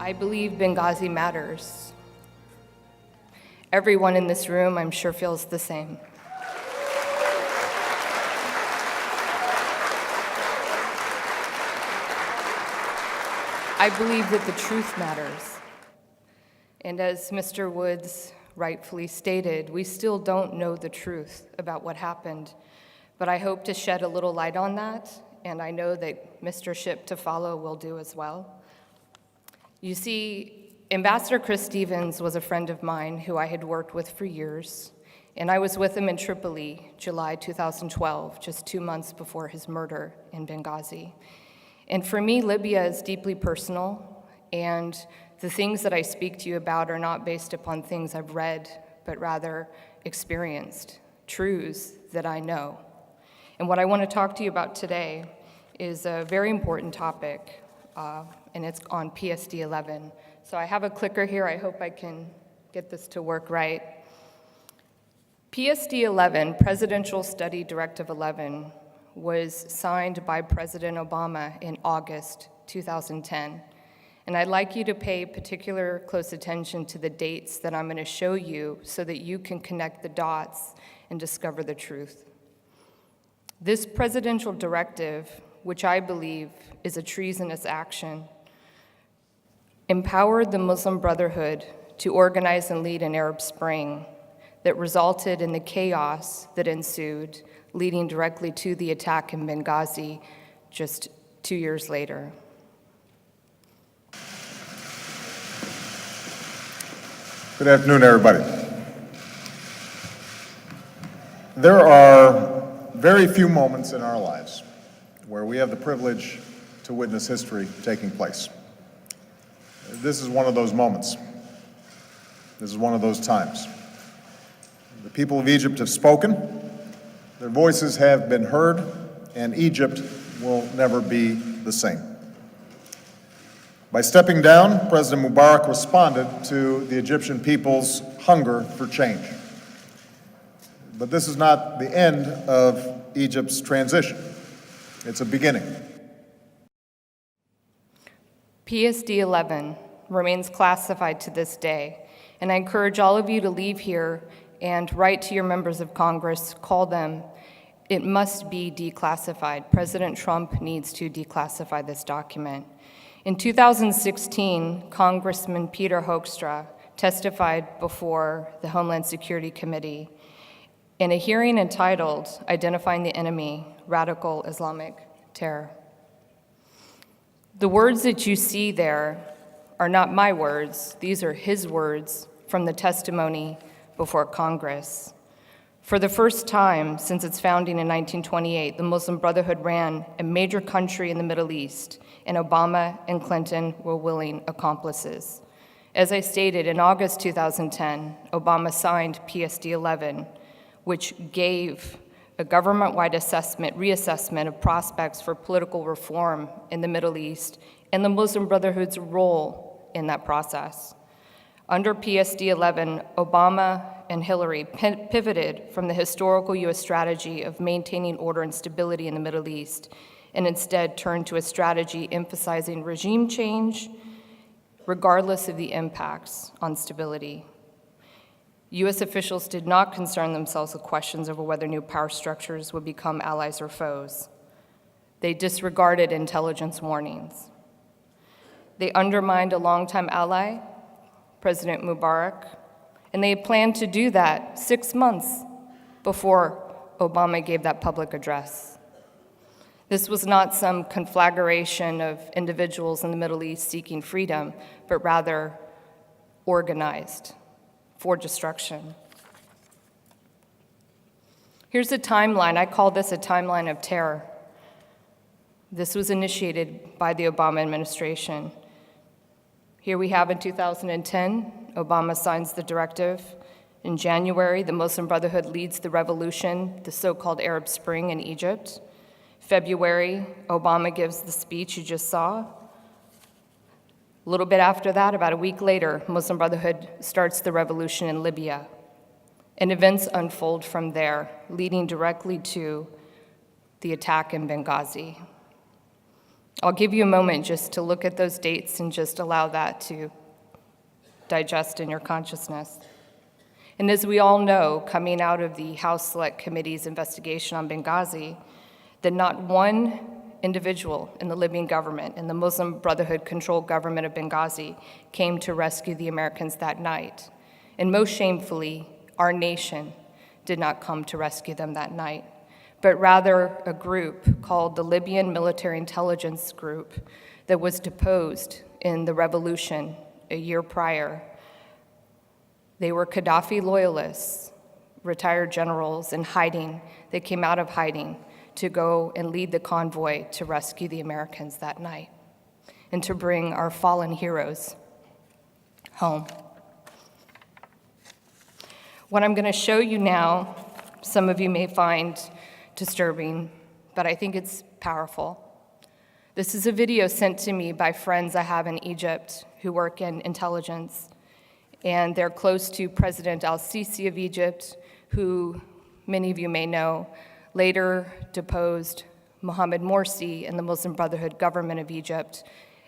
I believe Benghazi matters. Everyone in this room, I'm sure, feels the same. I believe that the truth matters. And as Mr. Woods rightfully stated, we still don't know the truth about what happened, but I hope to shed a little light on that, and I know that Mr. Ship to follow will do as well. You see, Ambassador Chris Stevens was a friend of mine who I had worked with for years, and I was with him in Tripoli, July 2012, just 2 months before his murder in Benghazi. And for me, Libya is deeply personal, and the things that I speak to you about are not based upon things I've read, but rather experienced, truths that I know. And what I want to talk to you about today is a very important topic, and it's on PSD 11. So I have a clicker here. I hope I can get this to work right. PSD 11, Presidential Study Directive 11, was signed by President Obama in August 2010. And I'd like you to pay particular close attention to the dates that I'm going to show you so that you can connect the dots and discover the truth. This presidential directive, which I believe is a treasonous action, empowered the Muslim Brotherhood to organize and lead an Arab Spring that resulted in the chaos that ensued, leading directly to the attack in Benghazi just 2 years later. Good afternoon, everybody. There are very few moments in our lives where we have the privilege to witness history taking place. This is one of those moments. This is one of those times. The people of Egypt have spoken, their voices have been heard, and Egypt will never be the same. By stepping down, President Mubarak responded to the Egyptian people's hunger for change. But this is not the end of Egypt's transition. It's a beginning. PSD 11 remains classified to this day, and I encourage all of you to leave here and write to your members of Congress, call them. It must be declassified. President Trump needs to declassify this document. In 2016, Congressman Peter Hoekstra testified before the Homeland Security Committee in a hearing entitled Identifying the Enemy, Radical Islamic Terror. The words that you see there are not my words. These are his words from the testimony before Congress. For the first time since its founding in 1928, the Muslim Brotherhood ran a major country in the Middle East, and Obama and Clinton were willing accomplices. As I stated, in August 2010, Obama signed PSD 11, which gave a government-wide reassessment of prospects for political reform in the Middle East and the Muslim Brotherhood's role in that process. Under PSD 11, Obama and Hillary pivoted from the historical U.S. strategy of maintaining order and stability in the Middle East and instead turned to a strategy emphasizing regime change regardless of the impacts on stability. U.S. officials did not concern themselves with questions over whether new power structures would become allies or foes. They disregarded intelligence warnings. They undermined a longtime ally, President Mubarak, and they had planned to do that 6 months before Obama gave that public address. This was not some conflagration of individuals in the Middle East seeking freedom, but rather organized for destruction. Here's a timeline. I call this a timeline of terror. This was initiated by the Obama administration. Here we have in 2010, Obama signs the directive. In January, the Muslim Brotherhood leads the revolution, the so-called Arab Spring in Egypt. February, Obama gives the speech you just saw. A little bit after that, about a week later, Muslim Brotherhood starts the revolution in Libya. And events unfold from there, leading directly to the attack in Benghazi. I'll give you a moment just to look at those dates and just allow that to digest in your consciousness. And as we all know, coming out of the House Select Committee's investigation on Benghazi, that not one individual in the Libyan government, in the Muslim Brotherhood-controlled government of Benghazi, came to rescue the Americans that night. And most shamefully, our nation did not come to rescue them that night, but rather a group called the Libyan Military Intelligence Group that was deposed in the revolution a year prior. They were Gaddafi loyalists, retired generals in hiding. They came out of hiding to go and lead the convoy to rescue the Americans that night and to bring our fallen heroes home. What I'm going to show you now, some of you may find disturbing, but I think it's powerful. This is a video sent to me by friends I have in Egypt who work in intelligence, and they're close to President al-Sisi of Egypt, who many of you may know, later deposed Mohammed Morsi and the Muslim Brotherhood government of Egypt,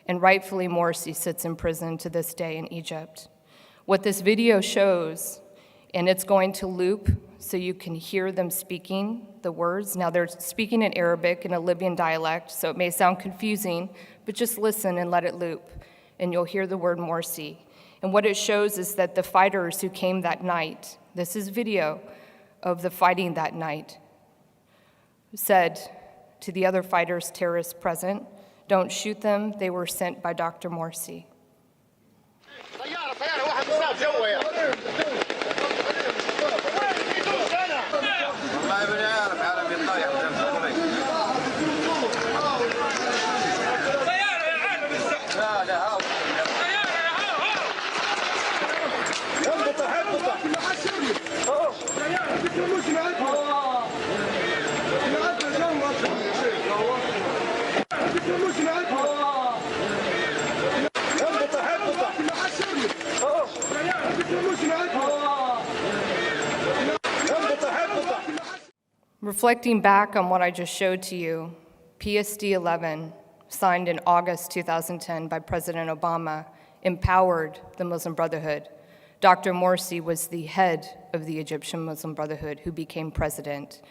and rightfully Morsi sits in prison to this day in Egypt. What this video shows, and it's going to loop so you can hear them speaking the words. Now they're speaking in Arabic in a Libyan dialect, so it may sound confusing, but just listen and let it loop, and you'll hear the word Morsi. And what it shows is that the fighters who came that night, this is video of the fighting that night, said to the other fighters, terrorists present, don't shoot them, they were sent by Dr. Morsi. Reflecting back on what I just showed to you, PSD 11, signed in August 2010 by President Obama, empowered the Muslim Brotherhood. Dr. Morsi was the head of the Egyptian Muslim Brotherhood who became president.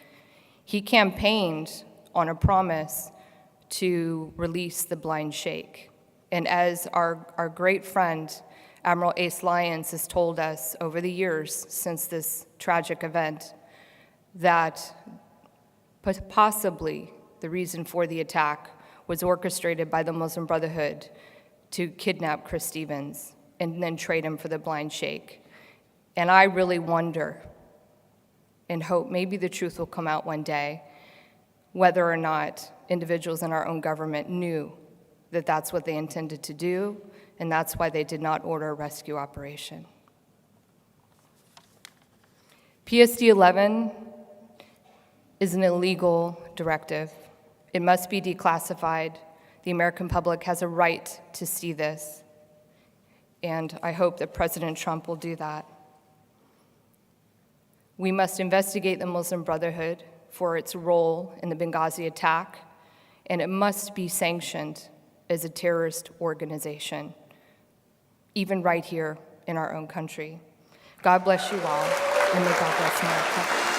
He campaigned on a promise to release the blind sheikh. And as our great friend, Admiral Ace Lyons, has told us over the years since this tragic event, that possibly the reason for the attack was orchestrated by the Muslim Brotherhood to kidnap Chris Stevens and then trade him for the blind sheikh. And I really wonder and hope maybe the truth will come out one day, whether or not individuals in our own government knew that that's what they intended to do, and that's why they did not order a rescue operation. PSD 11 is an illegal directive. It must be declassified. The American public has a right to see this, and I hope that President Trump will do that. We must investigate the Muslim Brotherhood for its role in the Benghazi attack, and it must be sanctioned as a terrorist organization, even right here in our own country. God bless you all, and may God bless America.